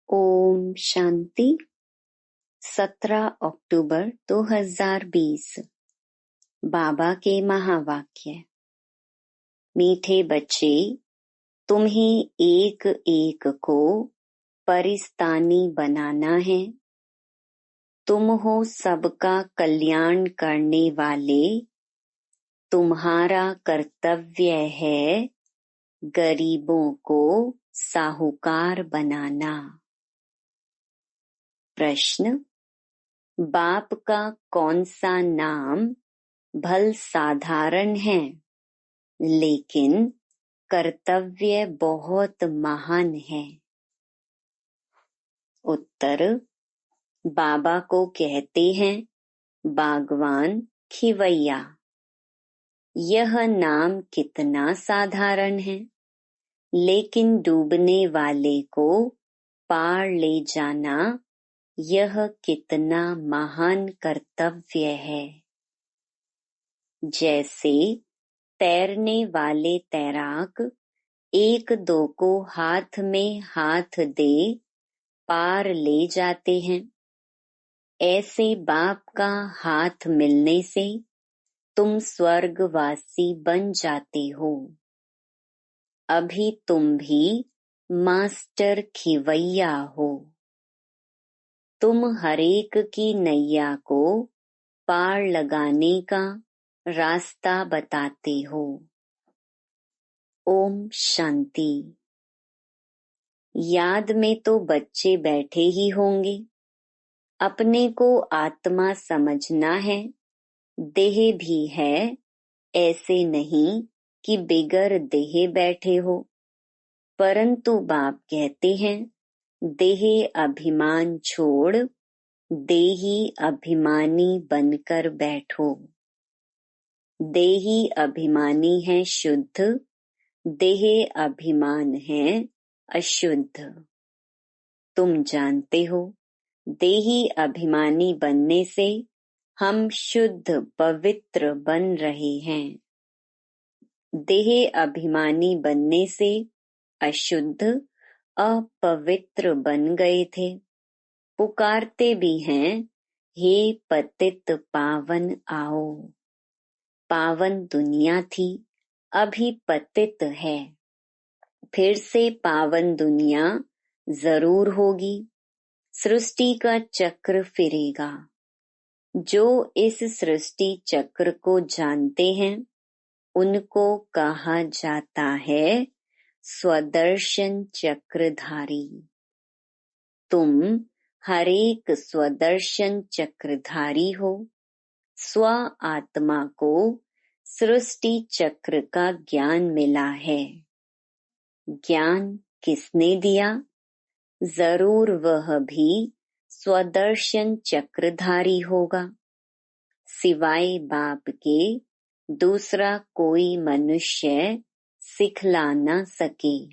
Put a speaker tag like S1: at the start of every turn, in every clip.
S1: ओम शांति। 17 अक्टूबर 2020। बाबा के महावाक्य। मीठे बच्चे, तुम्हें एक एक को परिस्तानी बनाना है। तुम हो सबका कल्याण करने वाले। तुम्हारा कर्तव्य है गरीबों को साहूकार बनाना। प्रश्न, बाप का कौन सा नाम भल साधारण है, लेकिन कर्तव्य बहुत महान है। उत्तर, बाबा को कहते हैं बागवान खिवैया। यह नाम कितना साधारण है, लेकिन डूबने वाले को पार ले जाना यह कितना महान कर्तव्य है। जैसे तैरने वाले तैराक एक दो को हाथ में हाथ दे पार ले जाते हैं, ऐसे बाप का हाथ मिलने से तुम स्वर्गवासी बन जाते हो। अभी तुम भी मास्टर खिवैया हो। तुम हरेक की नैया को पार लगाने का रास्ता बताते हो। ओम शांति। याद में तो बच्चे बैठे ही होंगे। अपने को आत्मा समझना है, देह भी है, ऐसे नहीं कि बिगर देह बैठे हो। परंतु बाप कहते हैं देह अभिमान छोड़ देही अभिमानी बनकर बैठो। देही अभिमानी है शुद्ध, देह अभिमान है अशुद्ध। तुम जानते हो, देही अभिमानी बनने से हम शुद्ध पवित्र बन रहे हैं। देह अभिमानी बनने से अशुद्ध अपवित्र बन गए थे। पुकारते भी हैं, हे पतित पावन आओ। पावन दुनिया थी, अभी पतित है। फिर से पावन दुनिया जरूर होगी। सृष्टि का चक्र फिरेगा। जो इस सृष्टि चक्र को जानते हैं, उनको कहा जाता है स्वदर्शन चक्रधारी। तुम हरेक स्वदर्शन चक्रधारी हो। स्व आत्मा को सृष्टि चक्र का ज्ञान मिला है। ज्ञान किसने दिया? जरूर वह भी स्वदर्शन चक्रधारी होगा। सिवाय बाप के दूसरा कोई मनुष्य सिखला न सके।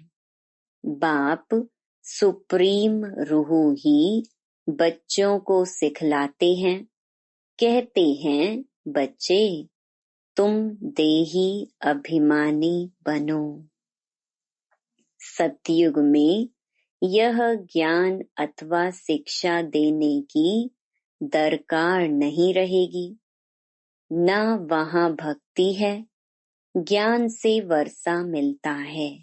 S1: बाप सुप्रीम रूह ही बच्चों को सिखलाते हैं। कहते हैं बच्चे, तुम देही अभिमानी बनो। सतयुग में यह ज्ञान अथवा शिक्षा देने की दरकार नहीं रहेगी। न वहाँ भक्ति है, ज्ञान से वर्षा मिलता है।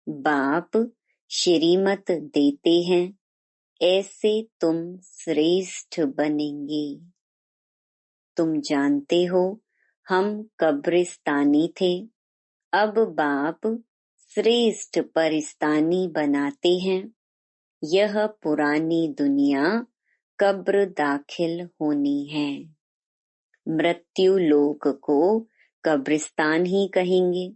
S1: बाप श्रीमत देते हैं, ऐसे तुम श्रेष्ठ बनेंगे। तुम जानते हो, हम कब्रिस्तानी थे। अब बाप श्रेष्ठ परिस्तानी बनाते हैं। यह पुरानी दुनिया कब्र दाखिल होनी है। मृत्यु लोक को कब्रिस्तान ही कहेंगे।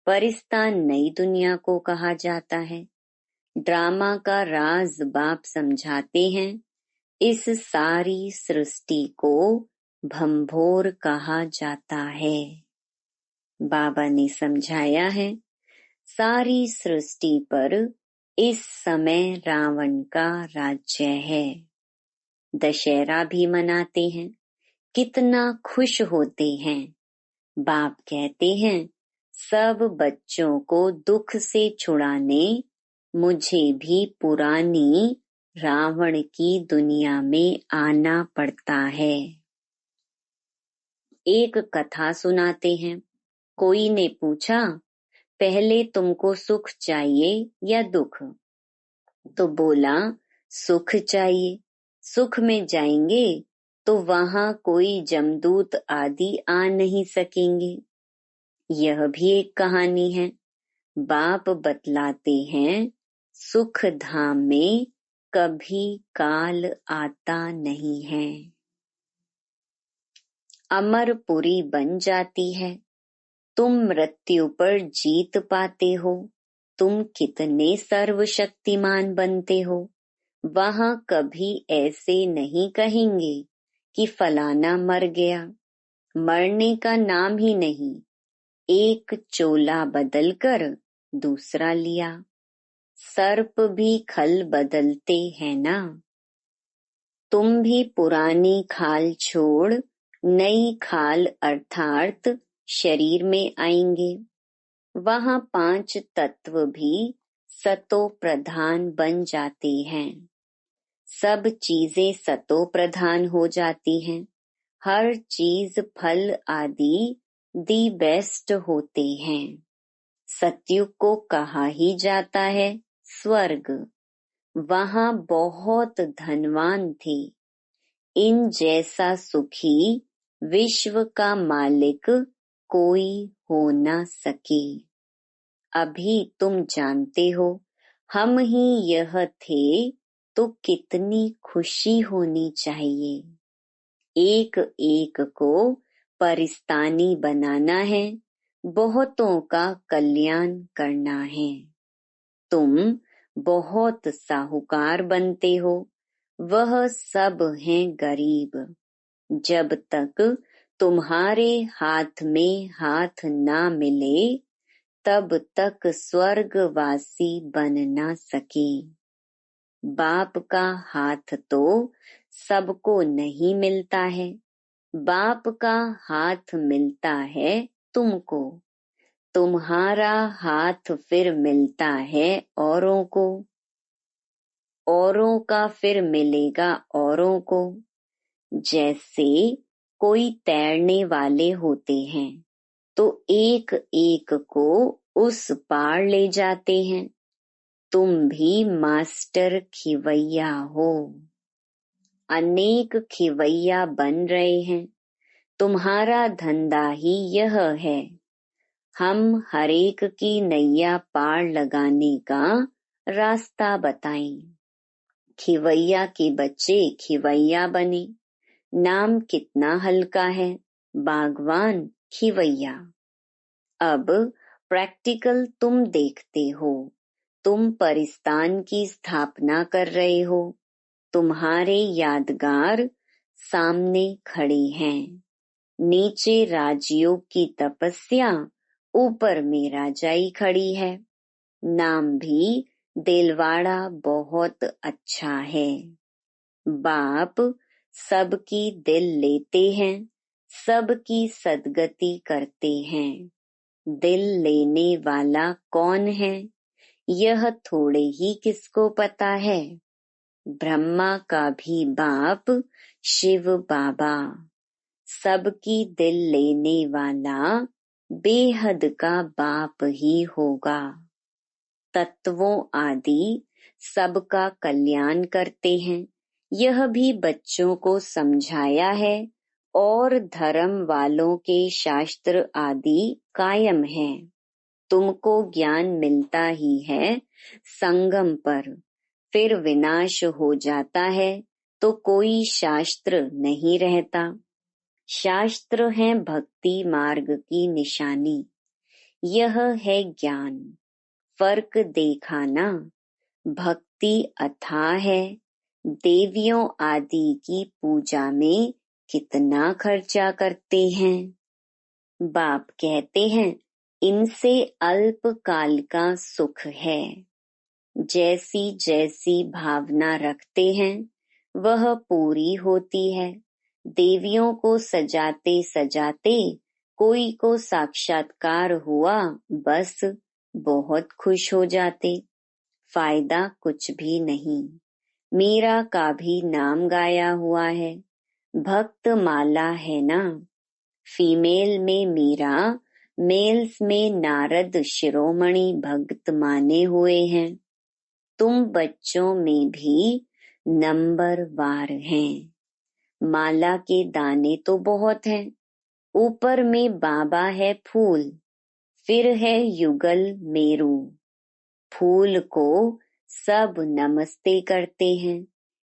S1: परिस्तान नई दुनिया को कहा जाता है। ड्रामा का राज बाप समझाते हैं। इस सारी सृष्टि को भंभोर कहा जाता है। बाबा ने समझाया है, सारी सृष्टि पर इस समय रावण का राज्य है। दशहरा भी मनाते हैं, कितना खुश होते हैं। बाप कहते हैं, सब बच्चों को दुख से छुड़ाने मुझे भी पुरानी रावण की दुनिया में आना पड़ता है। एक कथा सुनाते हैं। कोई ने पूछा, पहले तुमको सुख चाहिए या दुख? तो बोला, सुख चाहिए। सुख में जाएंगे तो वहां कोई जमदूत आदि आ नहीं सकेंगे। यह भी एक कहानी है। बाप बतलाते हैं, सुख धाम में कभी काल आता नहीं है। अमरपुरी बन जाती है। तुम मृत्यु पर जीत पाते हो। तुम कितने सर्वशक्तिमान बनते हो। वहां कभी ऐसे नहीं कहेंगे कि फलाना मर गया। मरने का नाम ही नहीं। एक चोला बदलकर दूसरा लिया। सर्प भी खल बदलते हैं ना। तुम भी पुरानी खाल छोड़ नई खाल अर्थात शरीर में आएंगे। वहां 5 तत्व भी सतो प्रधान बन जाते हैं। सब चीजें सतो प्रधान हो जाती हैं। हर चीज फल आदि दी बेस्ट होते हैं। सतयुग को कहा ही जाता है स्वर्ग। वहां बहुत धनवान थे। इन जैसा सुखी विश्व का मालिक कोई हो न सके। अभी तुम जानते हो, हम ही यह थे तो कितनी खुशी होनी चाहिए। एक एक को परिस्तानी बनाना है। बहुतों का कल्याण करना है। तुम बहुत साहूकार बनते हो। वह सब हैं गरीब। जब तक तुम्हारे हाथ में हाथ ना मिले तब तक स्वर्गवासी बन ना सके। बाप का हाथ तो सबको नहीं मिलता है। बाप का हाथ मिलता है तुमको। तुम्हारा हाथ फिर मिलता है औरों को। औरों का फिर मिलेगा औरों को। जैसे कोई तैरने वाले होते हैं तो एक एक को उस पार ले जाते हैं। तुम भी मास्टर खिवैया हो। अनेक खिवैया बन रहे हैं। तुम्हारा धंधा ही यह है। हम हरेक की नैया पार लगाने का रास्ता बताएं। खिवैया के बच्चे खिवैया बने। नाम कितना हल्का है, बागवान खिवैया। अब प्रैक्टिकल तुम देखते हो। तुम परिस्तान की स्थापना कर रहे हो। तुम्हारे यादगार सामने खड़े हैं। नीचे राजयोग की तपस्या, ऊपर मेरा जाई खड़ी है। नाम भी दिलवाड़ा बहुत अच्छा है। बाप सबकी दिल लेते हैं, सबकी सदगति करते हैं। दिल लेने वाला कौन है, यह थोड़े ही किसको पता है। ब्रह्मा का भी बाप शिव बाबा। सबकी दिल लेने वाला बेहद का बाप ही होगा। तत्वों आदि सबका कल्याण करते हैं। यह भी बच्चों को समझाया है और धर्म वालों के शास्त्र आदि कायम हैं। तुमको ज्ञान मिलता ही है संगम पर, फिर विनाश हो जाता है तो कोई शास्त्र नहीं रहता। शास्त्र है भक्ति मार्ग की निशानी। यह है ज्ञान। फर्क देखा ना। भक्ति अथाह है। देवियों आदि की पूजा में कितना खर्चा करते हैं। बाप कहते हैं, इनसे अल्पकाल का सुख है। जैसी जैसी भावना रखते हैं वह पूरी होती है। देवियों को सजाते सजाते कोई को साक्षात्कार हुआ, बस बहुत खुश हो जाते। फायदा कुछ भी नहीं। मीरा का भी नाम गाया हुआ है, भक्त माला है ना। फीमेल में मीरा, मेल्स में नारद शिरोमणि भक्त माने हुए हैं। तुम बच्चों में भी नंबरवार हैं। माला के दाने तो बहुत हैं, ऊपर में बाबा है फूल, फिर है युगल मेरू। फूल को सब नमस्ते करते हैं,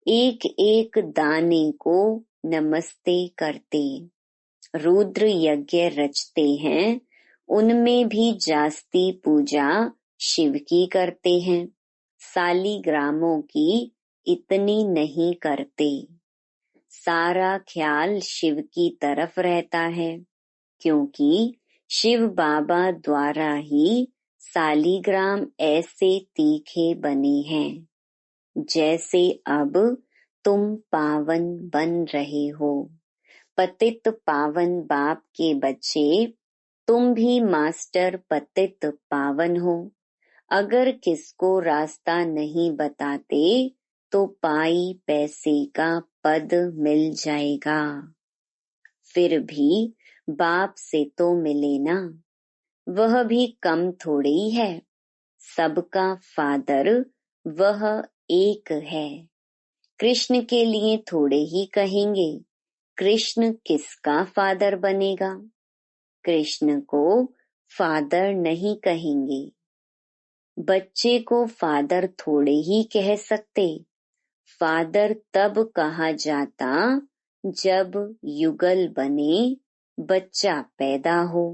S1: एक एक दाने को नमस्ते करते। रुद्र यज्ञ रचते हैं, उनमें भी जास्ती पूजा शिव की करते हैं। सालीग्रामों की इतनी नहीं करते। सारा ख्याल शिव की तरफ रहता है, क्योंकि शिव बाबा द्वारा ही सालीग्राम ऐसे तीखे बने हैं, जैसे अब तुम पावन बन रहे हो। पतित पावन बाप के बच्चे, तुम भी मास्टर पतित पावन हो। अगर किसको रास्ता नहीं बताते तो पाई पैसे का पद मिल जाएगा, फिर भी बाप से तो मिले ना, वह भी कम थोड़ी है। सबका फादर वह एक है। कृष्ण के लिए थोड़े ही कहेंगे, कृष्ण किसका फादर बनेगा। कृष्ण को फादर नहीं कहेंगे। बच्चे को फादर थोड़े ही कह सकते। फादर तब कहा जाता जब युगल बने, बच्चा पैदा हो,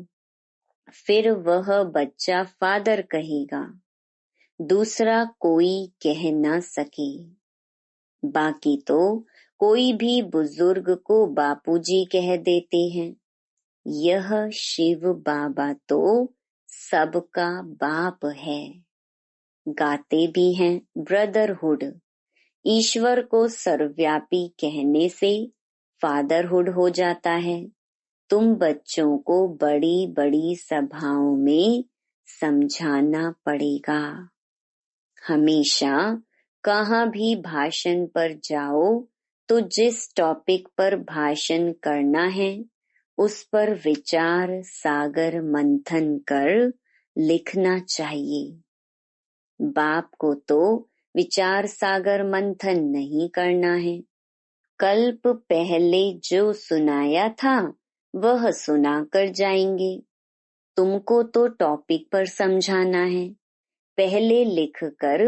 S1: फिर वह बच्चा फादर कहेगा, दूसरा कोई कह ना सके। बाकी तो कोई भी बुजुर्ग को बापूजी कह देते हैं। यह शिव बाबा तो सबका बाप है। गाते भी हैं ब्रदरहुड। ईश्वर को सर्वव्यापी कहने से फादरहुड हो जाता है। तुम बच्चों को बड़ी बड़ी सभाओं में समझाना पड़ेगा। हमेशा कहाँ भी भाषण पर जाओ तो जिस टॉपिक पर भाषण करना है उस पर विचार सागर मंथन कर लिखना चाहिए। बाप को तो विचार सागर मंथन नहीं करना है। कल्प पहले जो सुनाया था वह सुना कर जाएंगे। तुमको तो टॉपिक पर समझाना है, पहले लिख कर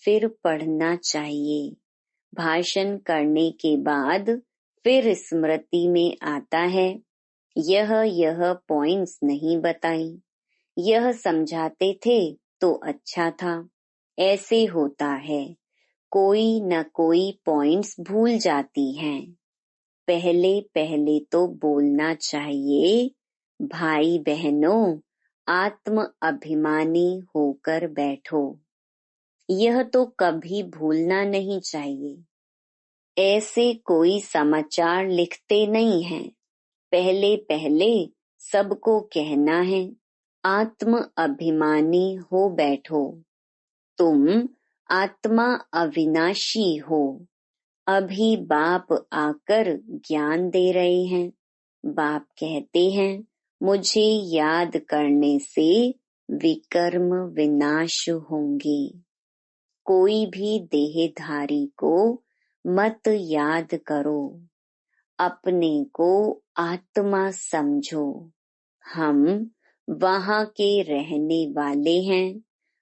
S1: फिर पढ़ना चाहिए। भाषण करने के बाद फिर स्मृति में आता है, यह पॉइंट्स नहीं बताई, यह समझाते थे तो अच्छा था। ऐसे होता है, कोई न कोई पॉइंट्स भूल जाती हैं। पहले पहले तो बोलना चाहिए, भाई बहनों आत्म अभिमानी होकर बैठो। यह तो कभी भूलना नहीं चाहिए। ऐसे कोई समाचार लिखते नहीं हैं। पहले पहले सबको कहना है, आत्म अभिमानी हो बैठो। तुम आत्मा अविनाशी हो। अभी बाप आकर ज्ञान दे रहे हैं। बाप कहते हैं, मुझे याद करने से विकर्म विनाश होंगे। कोई भी देहधारी को मत याद करो, अपने को आत्मा समझो। हम वहाँ के रहने वाले हैं।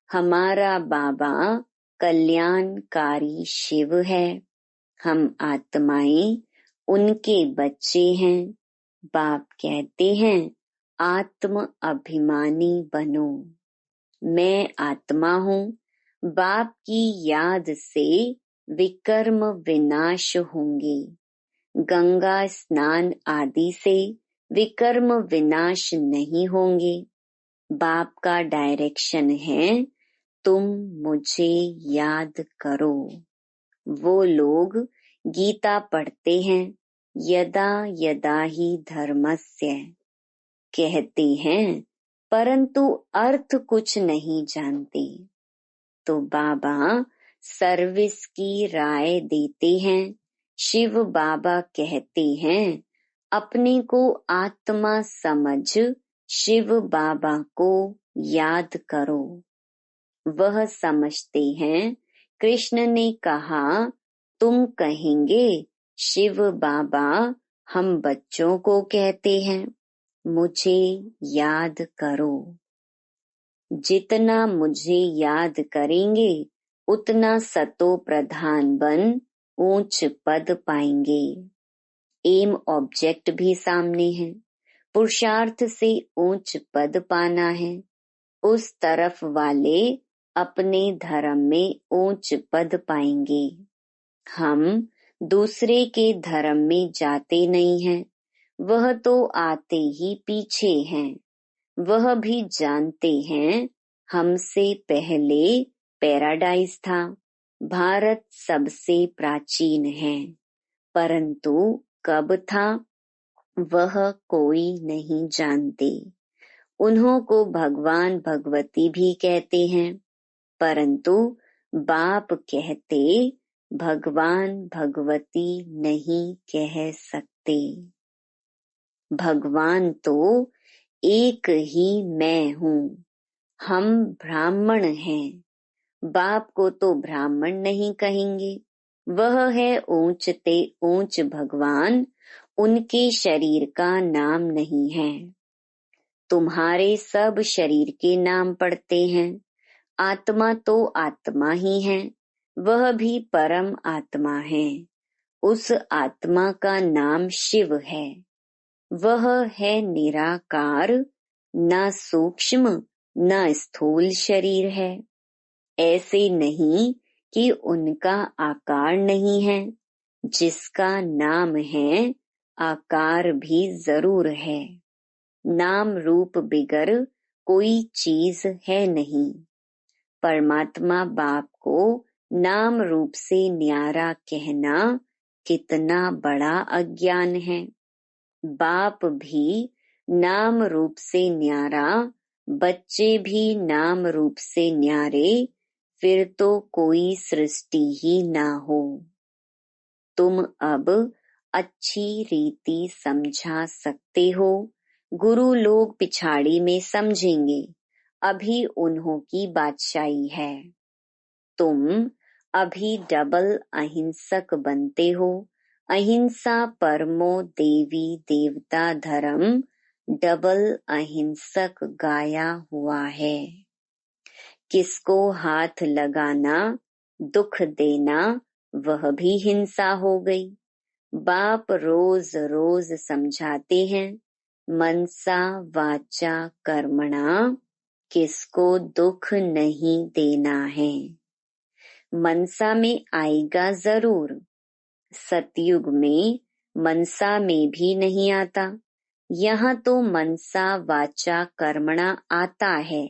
S1: हमारा बाबा कल्याणकारी शिव है। हम आत्माएं उनके बच्चे हैं। बाप कहते हैं, आत्म अभिमानी बनो। मैं आत्मा हूँ। बाप की याद से विकर्म विनाश होंगे। गंगा स्नान आदि से विकर्म विनाश नहीं होंगे। बाप का डायरेक्शन है, तुम मुझे याद करो। वो लोग गीता पढ़ते हैं, यदा यदा ही धर्मस्य कहते हैं, परंतु अर्थ कुछ नहीं जानते। तो बाबा सर्विस की राय देते हैं। शिव बाबा कहते हैं, अपने को आत्मा समझ शिव बाबा को याद करो। वह समझते हैं। कृष्ण ने कहा, तुम कहेंगे शिव बाबा हम बच्चों को कहते हैं, मुझे याद करो। जितना मुझे याद करेंगे उतना सतो प्रधान बन ऊंच पद पाएंगे। एम ऑब्जेक्ट भी सामने है। पुरुषार्थ से ऊंच पद पाना है। उस तरफ वाले अपने धर्म में ऊंच पद पाएंगे। हम दूसरे के धर्म में जाते नहीं हैं। वह तो आते ही पीछे हैं। वह भी जानते हैं हमसे पहले पैराडाइज था। भारत सबसे प्राचीन है, परंतु कब था वह कोई नहीं जानते। उन्हों को भगवान भगवती भी कहते हैं, परंतु बाप कहते भगवान भगवती नहीं कह सकते। भगवान तो एक ही मैं हूँ। हम ब्राह्मण हैं। बाप को तो ब्राह्मण नहीं कहेंगे। वह है ऊंचते ऊंच भगवान। उनके शरीर का नाम नहीं है। तुम्हारे सब शरीर के नाम पड़ते हैं। आत्मा तो आत्मा ही है। वह भी परम आत्मा है। उस आत्मा का नाम शिव है। वह है निराकार, न सूक्ष्म न स्थूल शरीर है। ऐसे नहीं कि उनका आकार नहीं है। जिसका नाम है आकार भी जरूर है। नाम रूप बिगर कोई चीज है नहीं। परमात्मा बाप को नाम रूप से न्यारा कहना कितना बड़ा अज्ञान है। बाप भी नाम रूप से न्यारा, बच्चे भी नाम रूप से न्यारे, फिर तो कोई सृष्टि ही ना हो। तुम अब अच्छी रीति समझा सकते हो। गुरु लोग पिछाड़ी में समझेंगे। अभी उन्हों की बादशाही है। तुम अभी डबल अहिंसक बनते हो। अहिंसा परमो देवी देवता धर्म डबल अहिंसक गाया हुआ है। किसको हाथ लगाना, दुख देना, वह भी हिंसा हो गई। बाप रोज रोज समझाते हैं, मनसा वाचा कर्मणा, किसको दुख नहीं देना है। मनसा में आएगा जरूर। सतयुग में मनसा में भी नहीं आता। यहाँ तो मनसा वाचा कर्मणा आता है।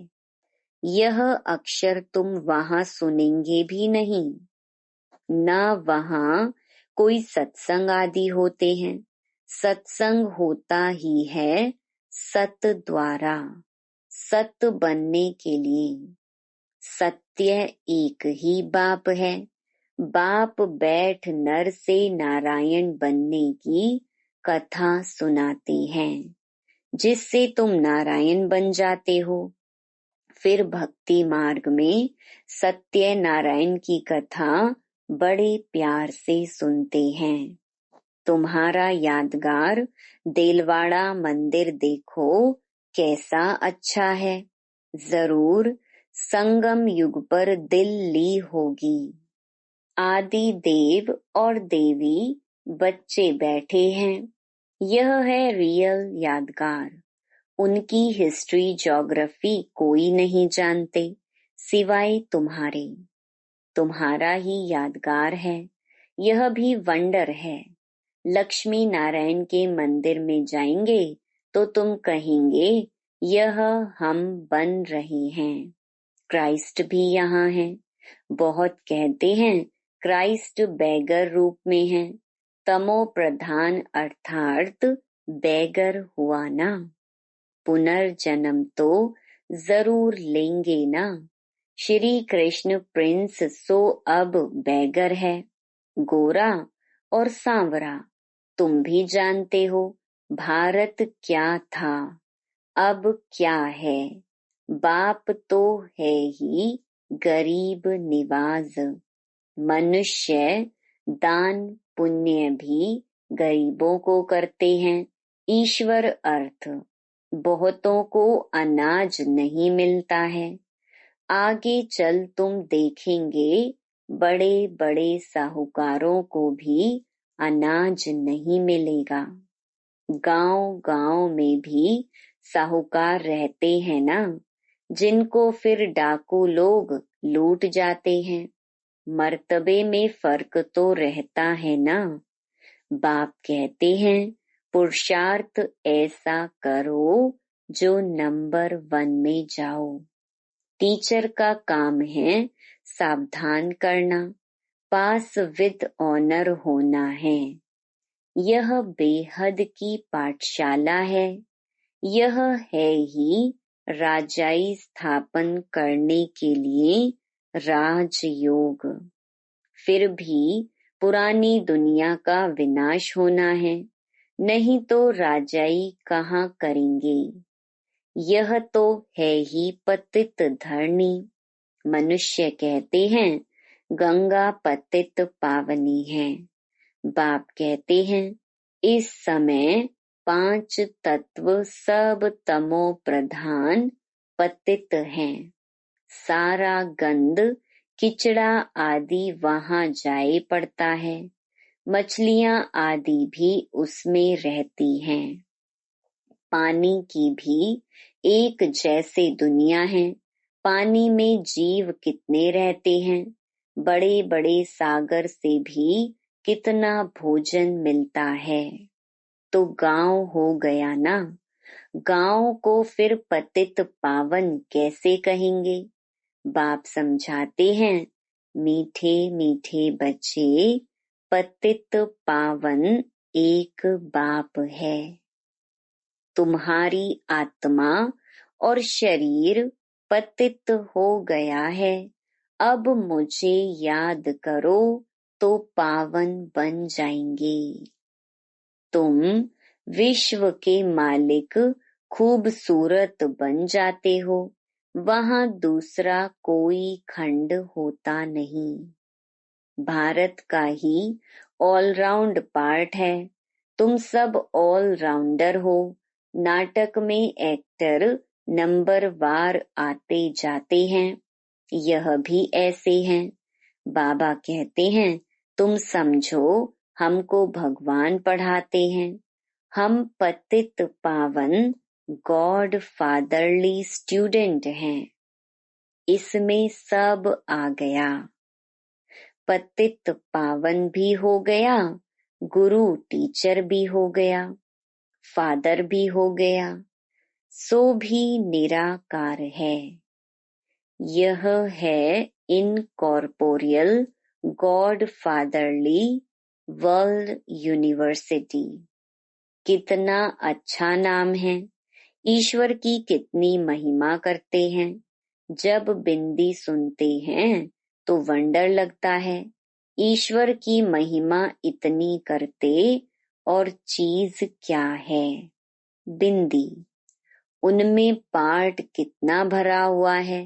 S1: यह अक्षर तुम वहाँ सुनेंगे भी नहीं। न वहाँ कोई सत्संग आदि होते हैं। सत्संग होता ही है सत द्वारा, सत बनने के लिए। सत्य एक ही बाप है। बाप बैठ नर से नारायण बनने की कथा सुनाते हैं, जिससे तुम नारायण बन जाते हो। फिर भक्ति मार्ग में सत्य नारायण की कथा बड़े प्यार से सुनते हैं। तुम्हारा यादगार देलवाड़ा मंदिर देखो कैसा अच्छा है। जरूर संगम युग पर दिल ली होगी। आदि देव और देवी बच्चे बैठे हैं। यह है रियल यादगार। उनकी हिस्ट्री ज्योग्राफी कोई नहीं जानते सिवाय तुम्हारे। तुम्हारा ही यादगार है। यह भी वंडर है। लक्ष्मी नारायण के मंदिर में जाएंगे तो तुम कहेंगे यह हम बन रहे हैं। क्राइस्ट भी यहाँ है। बहुत कहते हैं क्राइस्ट बैगर रूप में है। तमो प्रधान अर्थात बैगर हुआ ना। पुनर्जन्म तो जरूर लेंगे ना। श्री कृष्ण प्रिंस सो अब बैगर है, गोरा और सांवरा। तुम भी जानते हो भारत क्या था, अब क्या है। बाप तो है ही गरीब निवाज। मनुष्य दान पुण्य भी गरीबों को करते हैं। ईश्वर अर्थ बहुतों को अनाज नहीं मिलता है। आगे चल तुम देखेंगे बड़े बड़े साहूकारों को भी अनाज नहीं मिलेगा। गांव गांव में भी साहूकार रहते हैं ना, जिनको फिर डाकू लोग लूट जाते हैं। मर्तबे में फर्क तो रहता है ना। बाप कहते हैं पुरुषार्थ ऐसा करो जो नंबर 1 में जाओ। टीचर का काम है सावधान करना, पास विद ऑनर होना है। यह बेहद की पाठशाला है। यह है ही राजाई स्थापन करने के लिए राजयोग। फिर भी पुरानी दुनिया का विनाश होना है, नहीं तो राजाई कहाँ करेंगे। यह तो है ही पतित धरनी। मनुष्य कहते हैं गंगा पतित पावनी है। बाप कहते हैं इस समय 5 तत्व सब तमो प्रधान पतित हैं। सारा गंद किचड़ा आदि वहां जाए पड़ता है। मछलियां आदि भी उसमें रहती हैं। पानी की भी एक जैसे दुनिया है। पानी में जीव कितने रहते हैं। बड़े बड़े सागर से भी कितना भोजन मिलता है। तो गांव हो गया ना। गांव को फिर पतित पावन कैसे कहेंगे। बाप समझाते हैं मीठे मीठे बच्चे, पतित पावन एक बाप है। तुम्हारी आत्मा और शरीर पतित हो गया है। अब मुझे याद करो तो पावन बन जाएंगे। तुम विश्व के मालिक खूबसूरत बन जाते हो। वहां दूसरा कोई खंड होता नहीं। भारत का ही ऑलराउंड पार्ट है। तुम सब ऑलराउंडर हो। नाटक में एक्टर नंबर वार आते जाते हैं। यह भी ऐसे हैं। बाबा कहते हैं तुम समझो हमको भगवान पढ़ाते हैं। हम पतित पावन गॉड फादरली स्टूडेंट हैं। इसमें सब आ गया। पतित पावन भी हो गया, गुरु टीचर भी हो गया, फादर भी हो गया, सो भी निराकार है। यह है incorporeal God fatherly world university. कितना अच्छा नाम है। ईश्वर की कितनी महिमा करते हैं। जब बिंदी सुनते हैं तो वंडर लगता है। ईश्वर की महिमा इतनी करते और चीज क्या है। बिंदी, उनमें पार्ट कितना भरा हुआ है।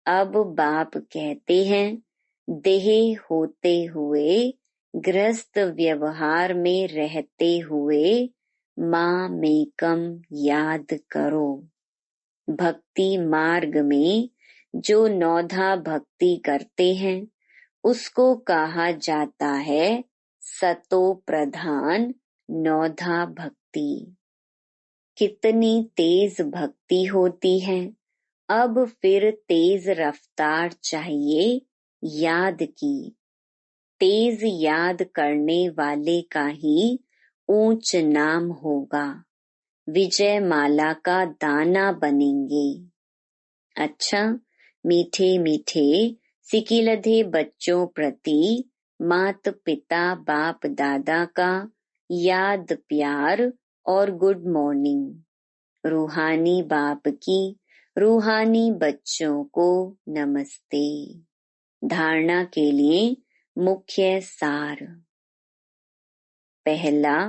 S1: अब बाप कहते हैं देह होते हुए गृहस्थ व्यवहार में रहते हुए माँ मेकम याद करो। भक्ति मार्ग में जो 9धा भक्ति करते हैं उसको कहा जाता है सतो प्रधान 9धा भक्ति। कितनी तेज भक्ति होती है। अब फिर तेज रफ्तार चाहिए याद की। तेज याद करने वाले का ही ऊंच नाम होगा। विजय माला का दाना बनेंगे। अच्छा, मीठे मीठे सिकिलधे बच्चों प्रति मात पिता बाप दादा का याद प्यार और गुड मॉर्निंग। रूहानी बाप की रूहानी बच्चों को नमस्ते। धारणा के लिए मुख्य सार। पहला,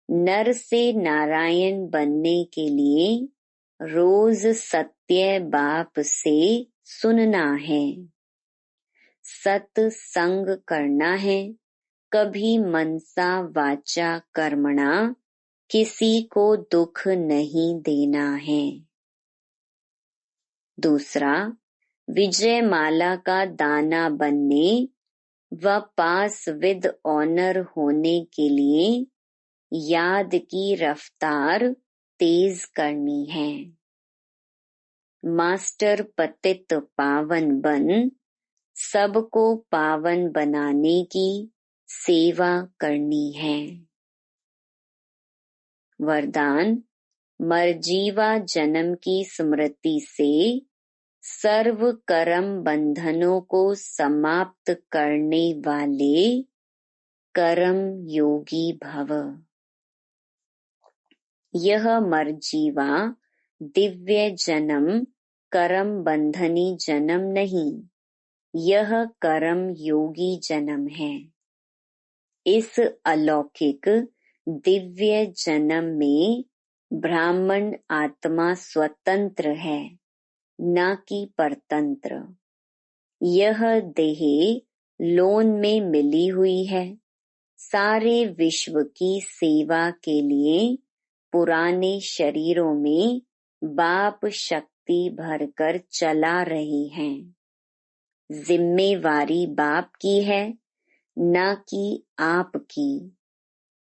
S1: नर से नारायण बनने के लिए रोज सत्य बाप से सुनना है, सत्संग करना है, कभी मनसा वाचा कर्मणा किसी को दुख नहीं देना है। दूसरा, विजय माला का दाना बनने व पास विद ऑनर होने के लिए याद की रफ्तार तेज करनी है। मास्टर पतित पावन बन सबको पावन बनाने की सेवा करनी है। वरदान, मरजीवा जन्म की स्मृति से सर्व कर्म बंधनों को समाप्त करने वाले कर्म योगी भव। यह मरजीवा दिव्य जन्म कर्म बंधनी जन्म नहीं, यह कर्म योगी जन्म है। इस अलौकिक दिव्य जन्म में ब्राह्मण आत्मा स्वतंत्र है, न कि परतंत्र। यह देह लोन में मिली हुई है। सारे विश्व की सेवा के लिए पुराने शरीरों में बाप शक्ति भरकर चला रहे हैं। जिम्मेवारी बाप की है, न कि आपकी।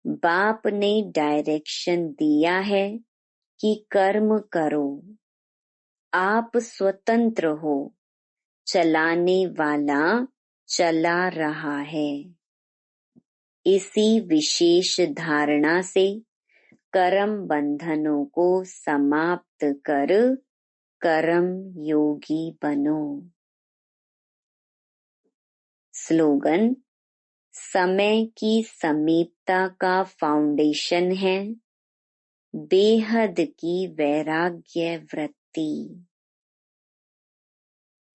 S1: बाप ने डायरेक्शन दिया है कि कर्म करो। आप स्वतंत्र हो, चलाने वाला चला रहा है। इसी विशेष धारणा से कर्म बंधनों को समाप्त कर कर्म योगी बनो। स्लोगन, समय की समीपता का फाउंडेशन है बेहद की वैराग्य वृत्ति।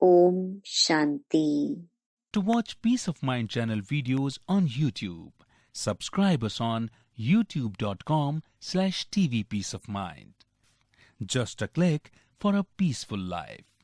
S1: Om Shanti.
S2: To watch Peace of Mind channel videos on YouTube, subscribe us on youtube.com/tvpeaceofmind. Just a click for a peaceful life.